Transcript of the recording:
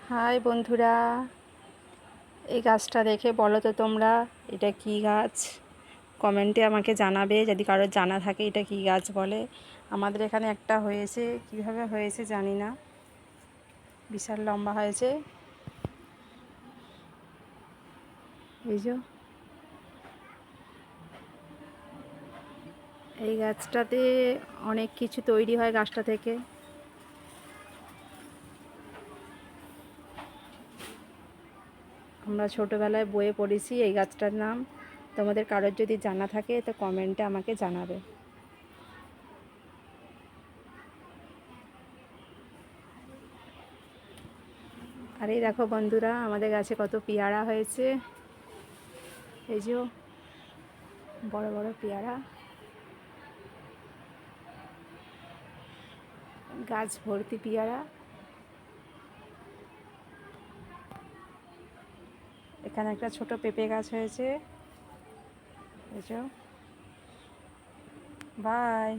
High বন্ধুরা, এই গাছটা দেখে বলো তো তোমরা এটা কি গাছ? কমেন্টে আমাকে জানাবে যদি কারোর জানা থাকে এটা কি গাছ বলে। আমাদের এখানে একটা হয়েছে, কিভাবে হয়েছে জানি না, বিশাল লম্বা হয়েছে। এই যে এই গাছটাতে অনেক কিছু তৈরি হয় গাছটা থেকে। আমরা ছোটোবেলায় বইয়ে পড়েছি এই গাছটার নাম। তোমাদের কারোর যদি জানা থাকে তো কমেন্টে আমাকে জানাবে। আর এই দেখো বন্ধুরা, আমাদের গাছে কত পেয়ারা হয়েছে। এই যে বড় বড় পেয়ারা, গাছ ভর্তি পেয়ারা। এখানে একটা ছোট পেঁপে গাছ হয়েছে। এই যে বাই।